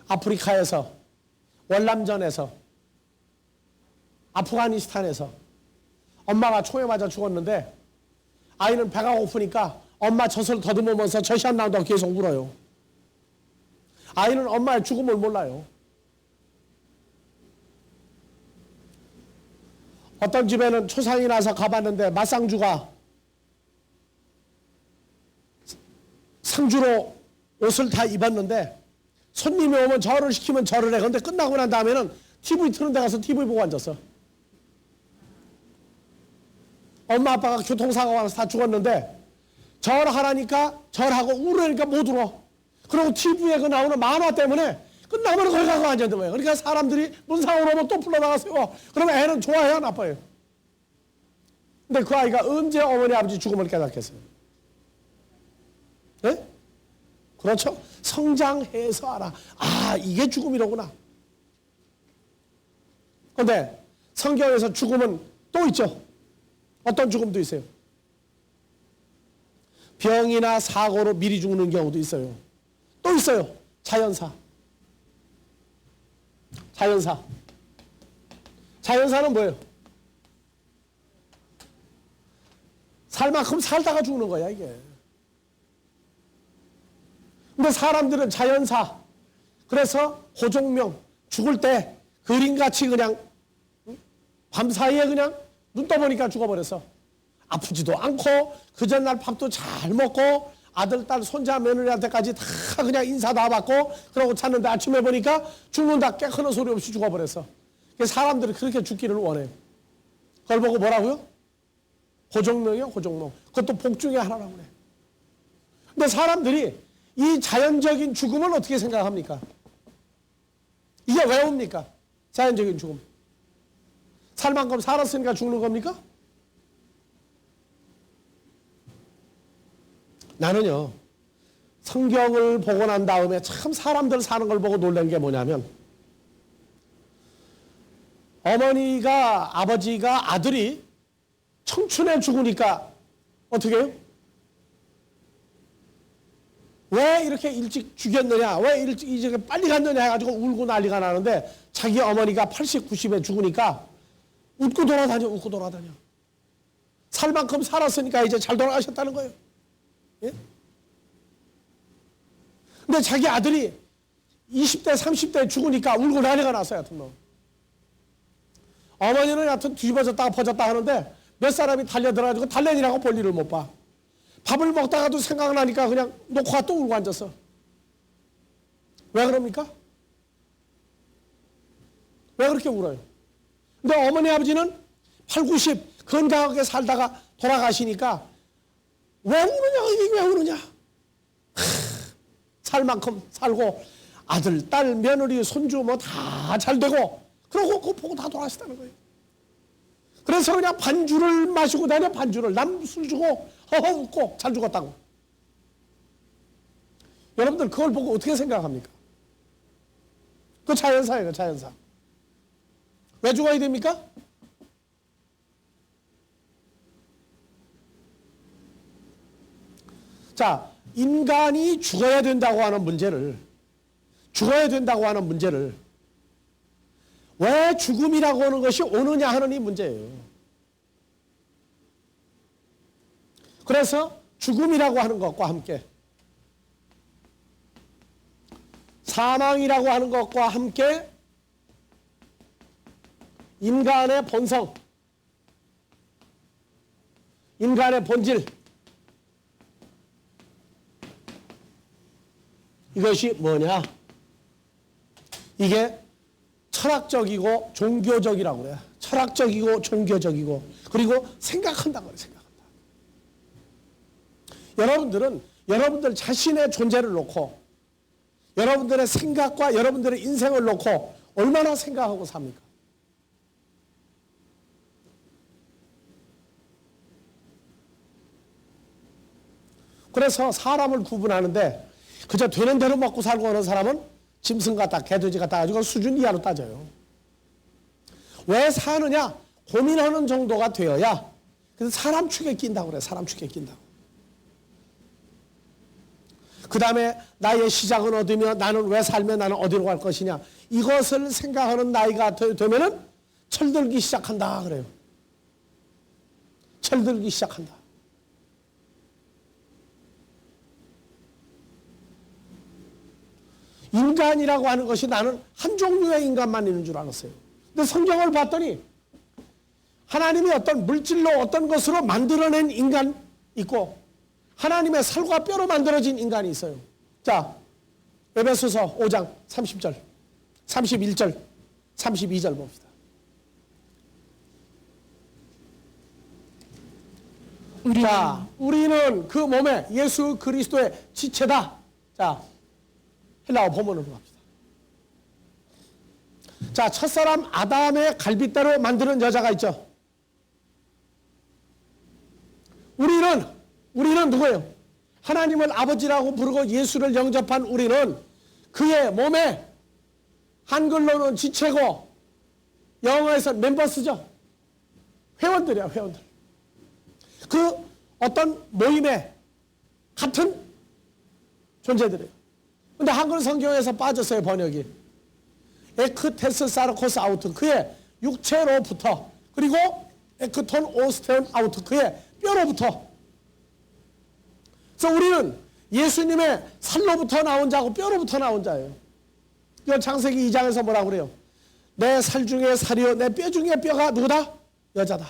아프리카에서, 월남전에서, 아프가니스탄에서 엄마가 총에 맞아 죽었는데 아이는 배가 고프니까 엄마 젖을 더듬으면서 젖이 안 나온다고 계속 울어요. 아이는 엄마의 죽음을 몰라요. 어떤 집에는 초상이 나서 가봤는데 맞상주가 상주로 옷을 다 입었는데 손님이 오면 절을 시키면 절을 해. 근데 끝나고 난 다음에는 TV 트는 데 가서 TV 보고 앉았어. 엄마 아빠가 교통사고 와서 다 죽었는데 절하라니까 절하고 울으니까 못 울어. 그리고 TV에 그 나오는 만화 때문에 끝나면 거기 가서 앉았는 거예요. 그러니까 사람들이 문상으로 오면 또 불러다가 세워. 그러면 애는 좋아해요? 나빠요? 근데 그 아이가 언제 어머니 아버지 죽음을 깨닫겠어요? 네? 그렇죠? 성장해서 알아. 아, 이게 죽음이로구나. 그런데 성경에서 죽음은 또 있죠. 어떤 죽음도 있어요. 병이나 사고로 미리 죽는 경우도 있어요. 또 있어요. 자연사. 자연사. 자연사는 뭐예요? 살 만큼 살다가 죽는 거야, 이게. 근데 사람들은 자연사. 그래서 호종명, 죽을 때 그림같이 그냥 밤사이에 그냥 눈 떠보니까 죽어버렸어. 아프지도 않고 그 전날 밥도 잘 먹고 아들, 딸, 손자, 며느리한테까지 다 그냥 인사 다 받고 그러고 잤는데 아침에 보니까 죽는다 깨크는 소리 없이 죽어버렸어. 사람들이 그렇게 죽기를 원해요. 그걸 보고 뭐라고요? 호종명이요, 호종명. 그것도 복 중에 하나라고 그래. 근데 사람들이 이 자연적인 죽음을 어떻게 생각합니까? 이게 왜 옵니까? 자연적인 죽음. 살 만큼 살았으니까 죽는 겁니까? 나는요, 성경을 보고 난 다음에 참 사람들 사는 걸 보고 놀란 게 뭐냐면 어머니가, 아버지가 아들이 청춘에 죽으니까 어떻게 해요? 왜 이렇게 일찍 죽였느냐, 왜 일찍 이제 빨리 갔느냐 해가지고 울고 난리가 나는데 자기 어머니가 80, 90에 죽으니까 웃고 돌아다녀, 웃고 돌아다녀. 살 만큼 살았으니까 이제 잘 돌아가셨다는 거예요. 예? 근데 자기 아들이 20대, 30대 죽으니까 울고 난리가 났어요, 하여튼 뭐. 어머니는 하여튼 뒤집어졌다가 퍼졌다 하는데 몇 사람이 달려들어가지고 달래니라고 볼일을 못 봐. 밥을 먹다가도 생각나니까 그냥 놓고 또 울고 앉았어. 왜 그럽니까? 왜 그렇게 울어요? 근데 어머니 아버지는 8, 90 건강하게 살다가 돌아가시니까 왜 우느냐, 이게 왜 우느냐. 살 만큼 살고 아들, 딸, 며느리, 손주 뭐 다 잘 되고 그러고 그거 보고 다 돌아가시다는 거예요. 그래서 그냥 반주를 마시고 다녀, 반주를. 남 술 주고 허허 웃고 잘 죽었다고. 여러분들 그걸 보고 어떻게 생각합니까? 그 자연사예요, 그 자연사. 왜 죽어야 됩니까? 자, 인간이 죽어야 된다고 하는 문제를, 왜 죽음이라고 하는 것이 오느냐 하는 이 문제예요. 그래서 죽음이라고 하는 것과 함께 사망이라고 하는 것과 함께 인간의 본성, 인간의 본질, 이것이 뭐냐? 이게 철학적이고 종교적이라고 그래요. 철학적이고 종교적이고 그리고 생각한다고 그래요. 생각한다. 여러분들은 여러분들 자신의 존재를 놓고 여러분들의 생각과 여러분들의 인생을 놓고 얼마나 생각하고 삽니까? 그래서 사람을 구분하는데 그저 되는 대로 먹고 살고 하는 사람은 짐승 같다, 개돼지 같다 가지고 수준 이하로 따져요. 왜 사느냐? 고민하는 정도가 되어야. 그래서 사람 축에 낀다고 그래요. 사람 축에 낀다고. 그 다음에 나의 시작은 어디며 나는 왜 살며 나는 어디로 갈 것이냐. 이것을 생각하는 나이가 되면은 철들기 시작한다 그래요. 철들기 시작한다. 인간이라고 하는 것이 나는 한 종류의 인간만 있는 줄 알았어요. 근데 성경을 봤더니 하나님이 어떤 물질로 어떤 것으로 만들어낸 인간 있고 하나님의 살과 뼈로 만들어진 인간이 있어요. 자, 에베소서 5장 30절, 31절, 32절 봅시다. 자, 우리는 그 몸에 예수 그리스도의 지체다. 자, 헬라어 본문으로 갑시다. 자, 첫사람 아담의 갈빗대로 만드는 여자가 있죠. 우리는 누구예요? 하나님을 아버지라고 부르고 예수를 영접한 우리는 그의 몸에 한글로는 지체고 영어에서 멤버스죠. 회원들이야, 회원들. 그 어떤 모임에 같은 존재들이에요. 근데 한글 성경에서 빠졌어요, 번역이. 에크테스 사르코스 아우트, 그의 육체로부터, 그리고 에크톤 오스테온 아우트, 그의 뼈로부터. 그래서 우리는 예수님의 살로부터 나온 자고 뼈로부터 나온 자예요. 이건 창세기 2장에서 뭐라고 그래요? 내 살 중에 살이요 내 뼈 중에 뼈가 누구다? 여자다.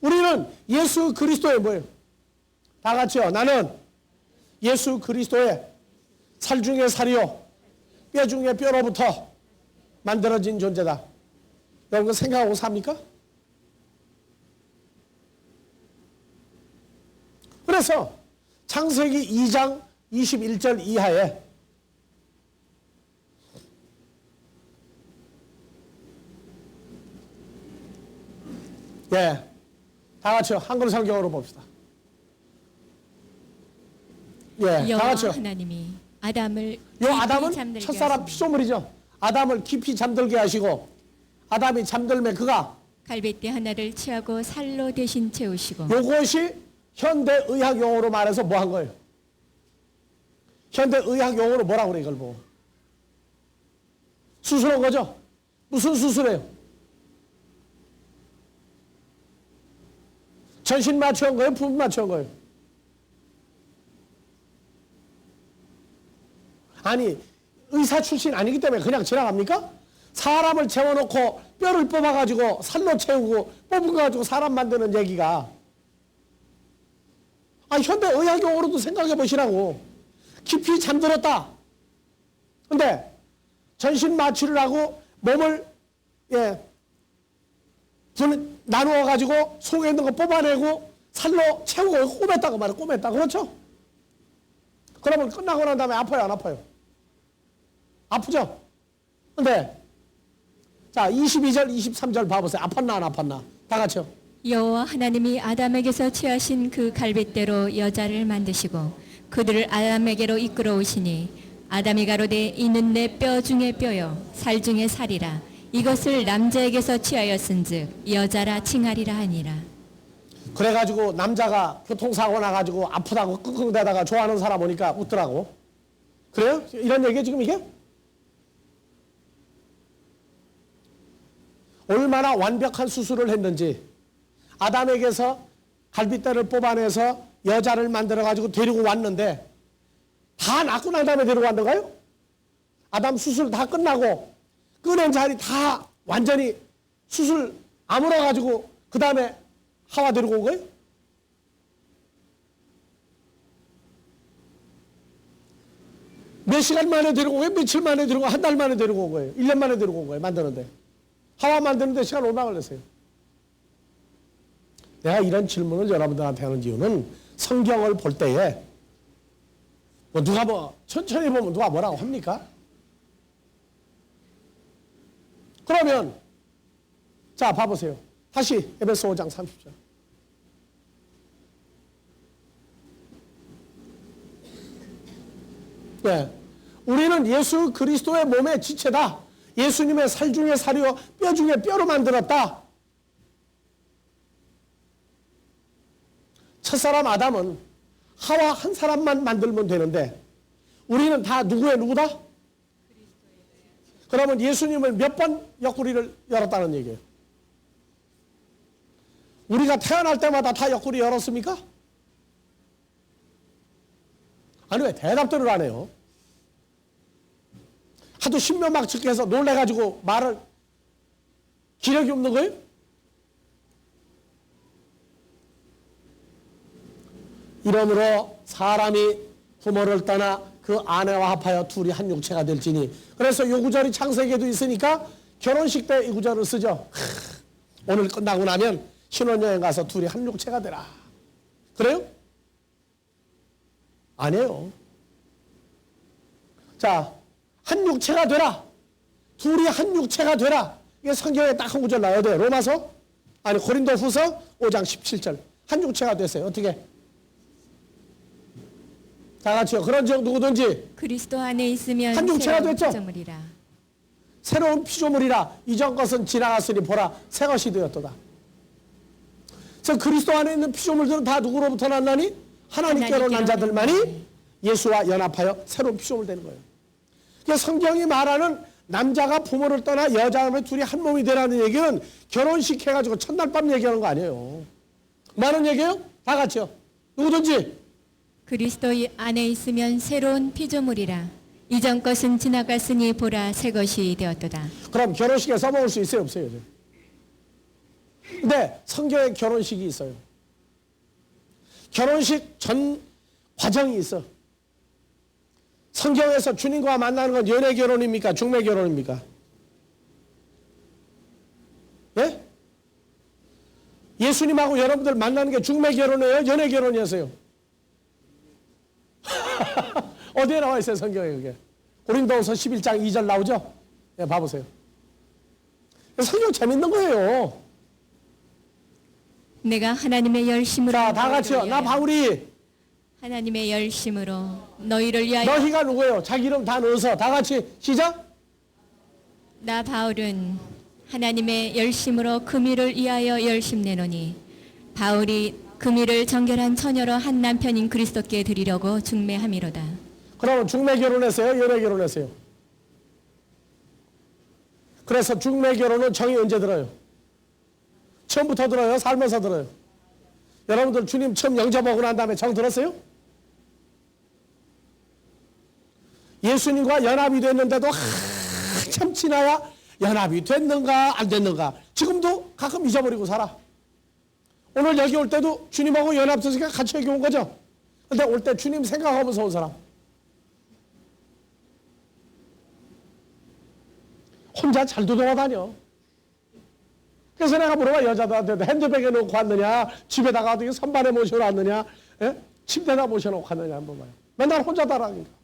우리는 예수 그리스도의 뭐예요? 다 같이요. 나는 예수 그리스도의 살 중에 살이요 뼈 중에 뼈로부터 만들어진 존재다. 여러분 생각하고 삽니까? 그래서 창세기 2장 21절 이하에 다 같이요. 한글 성경으로 봅시다. 다 같이요. 하나님이 아담을 요 아담은 첫사람 피조물이죠. 아담을 깊이 잠들게 하시고 아담이 잠들매 그가 갈빗대 하나를 취하고 살로 대신 채우시고 요것이 현대의학 용어로 말해서 뭐 한 거예요? 현대의학 용어로 뭐라고 그래 이걸 보고? 수술한 거죠? 무슨 수술이에요? 전신 맞추는 거예요? 부분 맞추는 거예요? 아니 의사 출신 아니기 때문에 그냥 지나갑니까? 사람을 재워놓고 뼈를 뽑아가지고 살로 채우고 뽑은 거 가지고 사람 만드는 얘기가 현대의학 용어로도 생각해 보시라고. 깊이 잠들었다. 근데 전신 마취를 하고 몸을 나누어 가지고 속에 있는 거 뽑아내고 살로 채우고 꼬맸다고 말해. 꼬맸다. 그렇죠? 그러면 끝나고 난 다음에 아파요 안 아파요? 아프죠? 근데 자 22절 23절 봐보세요. 아팠나 안 아팠나? 다 같이요. 여호와 하나님이 아담에게서 취하신 그 갈빗대로 여자를 만드시고 그들을 아담에게로 이끌어 오시니 아담이 가로되 이는 내 뼈 중에 뼈요 살 중에 살이라 이것을 남자에게서 취하였은즉 여자라 칭하리라 하니라. 그래가지고 남자가 교통사고 나가지고 아프다고 끙끙대다가 좋아하는 사람 오니까 웃더라고. 그래요? 이런 얘기예요 지금 이게? 얼마나 완벽한 수술을 했는지 아담에게서 갈빗대를 뽑아내서 여자를 만들어가지고 데리고 왔는데 다 낫고 난 다음에 데리고 왔는가요? 아담 수술 다 끝나고 꺼낸 자리 다 완전히 수술 아물어가지고 그 다음에 하와 데리고 온 거예요? 몇 시간 만에 데리고 온 거예요? 며칠 만에 데리고 한 달 만에 데리고 온 거예요? 1년 만에 데리고 온 거예요? 만드는데. 하와 만드는데 시간 얼마나 걸렸어요? 내가 이런 질문을 여러분들한테 하는 이유는 성경을 볼 때에 누가 천천히 보면 누가 뭐라고 합니까? 그러면 자 봐보세요. 다시 에베소 5장 30절. 네. 우리는 예수 그리스도의 몸의 지체다. 예수님의 살 중에 살이요 뼈 중에 뼈로 만들었다. 첫사람 아담은 하와 한 사람만 만들면 되는데 우리는 다 누구의 누구다? 그러면 예수님을 몇 번 옆구리를 열었다는 얘기예요. 우리가 태어날 때마다 다 옆구리 열었습니까? 아니 왜 대답들을 안 해요? 하도 신명막측해서 놀래가지고 말을 기력이 없는 거예요? 이러므로 사람이 부모를 떠나 그 아내와 합하여 둘이 한 육체가 될지니. 그래서 요 구절이 창세기에도 있으니까 결혼식 때 이 구절을 쓰죠. 오늘 끝나고 나면 신혼여행 가서 둘이 한 육체가 되라. 그래요? 아니에요. 자, 한 육체가 되라. 둘이 한 육체가 되라. 이게 성경에 딱 한 구절 나와야 돼요. 로마서 아니 고린도후서 5장 17절. 한 육체가 됐어요. 어떻게? 다 같이요. 그런즉 누구든지 그리스도 안에 있으면 한 육체가 새로운 됐죠? 피조물이라. 새로운 피조물이라. 이전 것은 지나갔으니 보라 새 것이 되었도다. 그래서 그리스도 안에 있는 피조물들은 다 누구로부터 났나니? 하나님께로 난 자들만이 예수와 연합하여 새로운 피조물 되는 거예요. 그러니까 성경이 말하는 남자가 부모를 떠나 여자와 둘이 한 몸이 되라는 얘기는 결혼식 해가지고 첫날 밤 얘기하는 거 아니에요. 많은 얘기예요? 다 같이요. 누구든지 그리스도 안에 있으면 새로운 피조물이라. 이전 것은 지나갔으니 보라 새 것이 되었도다. 그럼 결혼식에 써먹을 수 있어요? 없어요? 근데 성경에 결혼식이 있어요. 결혼식 전 과정이 있어. 성경에서 주님과 만나는 건 연애 결혼입니까? 중매 결혼입니까? 예? 예수님하고 여러분들 만나는 게 중매 결혼이에요? 연애 결혼이었어요? 어디에 나와 있어요, 성경에 그게? 고린도후서 11장 2절 나오죠? 예, 봐보세요. 성경 재밌는 거예요. 내가 하나님의 열심으로 자, 다 같이요. 나 바울이. 하나님의 열심으로 너희를 위하여. 너희가 누구예요? 자기 이름 다 넣어서 다 같이 시작. 나 바울은 하나님의 열심으로 금일을 위하여 열심 내노니 바울이 금일을 정결한 처녀로 한 남편인 그리스도께 드리려고 중매함이로다. 그러면 중매 결혼했어요? 연애 결혼했어요? 그래서 중매 결혼은 정이 언제 들어요? 처음부터 들어요? 살면서 들어요? 여러분들 주님 처음 영접하고 난 다음에 정 들었어요? 예수님과 연합이 됐는데도 한참 지나야 연합이 됐는가 안 됐는가 지금도 가끔 잊어버리고 살아. 오늘 여기 올 때도 주님하고 연합됐으니까 같이 여기 온 거죠. 근데 올 때 주님 생각하면서 온 사람 혼자 잘도 돌아다녀. 그래서 내가 물어봐 여자들한테 핸드백에 넣고 왔느냐 집에다가 어떻게 선반에 모셔놨느냐 예? 침대에다 모셔놓고 왔느냐 한번 봐요. 맨날 혼자 다라니까.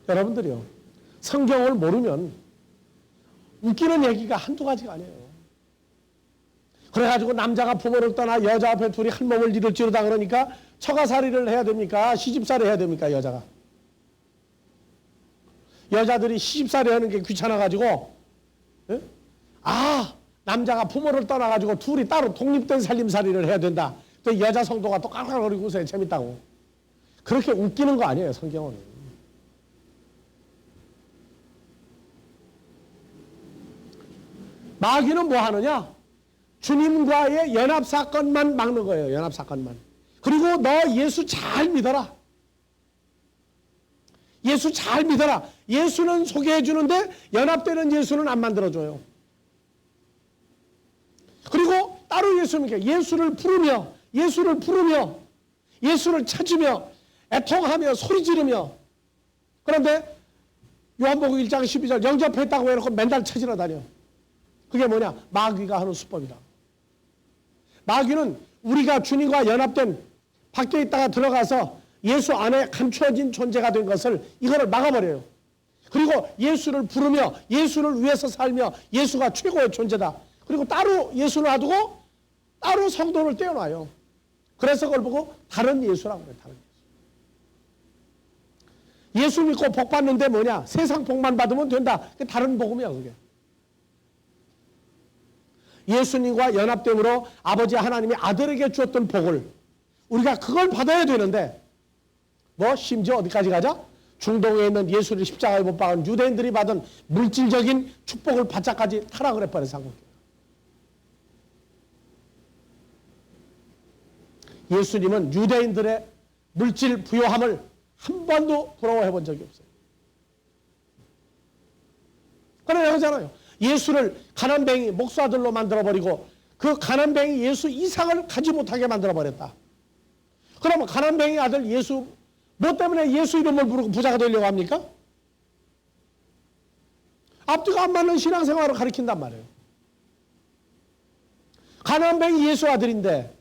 여러분들이요 성경을 모르면 웃기는 얘기가 한두 가지가 아니에요. 그래가지고 남자가 부모를 떠나 여자 앞에 둘이 한 몸을 이룰지로다 그러니까 처가살이를 해야 됩니까? 시집살이 해야 됩니까? 여자가 여자들이 시집살이 하는 게 귀찮아가지고 예? 아 남자가 부모를 떠나가지고 둘이 따로 독립된 살림살이를 해야 된다. 또 여자 성도가 또 깔깔거리고 웃어요. 재밌다고. 그렇게 웃기는 거 아니에요. 성경은. 마귀는 뭐 하느냐? 주님과의 연합사건만 막는 거예요. 연합사건만. 그리고 너 예수 잘 믿어라. 예수 잘 믿어라. 예수는 소개해 주는데 연합되는 예수는 안 만들어줘요. 그리고 따로 예수 믿게 예수를 부르며 예수를 찾으며 애통하며 소리 지르며 그런데 요한복음 1장 12절 영접했다고 해놓고 맨날 찾으러 다녀. 그게 뭐냐? 마귀가 하는 수법이다. 마귀는 우리가 주님과 연합된 밖에 있다가 들어가서 예수 안에 감추어진 존재가 된 것을 이거를 막아버려요. 그리고 예수를 부르며 예수를 위해서 살며 예수가 최고의 존재다. 그리고 따로 예수를 놔두고 따로 성도를 떼어놔요. 그래서 그걸 보고 다른 예수라고 그래요. 다른 예수. 예수 믿고 복 받는데 뭐냐? 세상 복만 받으면 된다. 그게 다른 복음이야 그게. 예수님과 연합됨으로 아버지 하나님이 아들에게 주었던 복을 우리가 그걸 받아야 되는데 뭐 심지어 어디까지 가자? 중동에 있는 예수를 십자가에 못 박은 유대인들이 받은 물질적인 축복을 받자까지 타락을 해버려서 한국. 예수님은 유대인들의 물질 부요함을 한 번도 부러워해 본 적이 없어요. 그래 그러잖아요. 예수를 가난뱅이 목수아들로 만들어버리고 그 가난뱅이 예수 이상을 가지 못하게 만들어버렸다. 그러면 가난뱅이 아들 예수 뭐 때문에 예수 이름을 부르고 부자가 되려고 합니까? 앞뒤가 안 맞는 신앙생활을 가리킨단 말이에요. 가난뱅이 예수 아들인데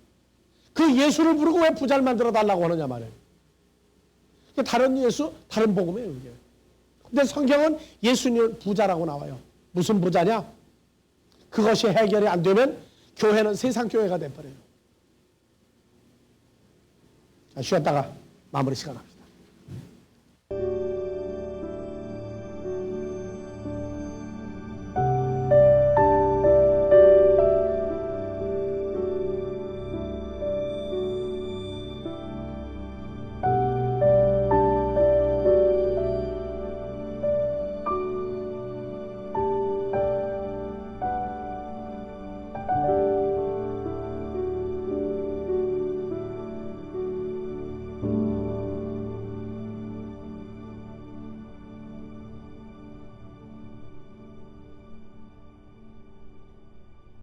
그 예수를 부르고 왜 부자를 만들어 달라고 하느냐 말이에요. 다른 예수, 다른 복음이에요. 이게. 근데 성경은 예수님을 부자라고 나와요. 무슨 부자냐? 그것이 해결이 안 되면 교회는 세상 교회가 돼버려요. 쉬었다가 마무리 시간 합니다.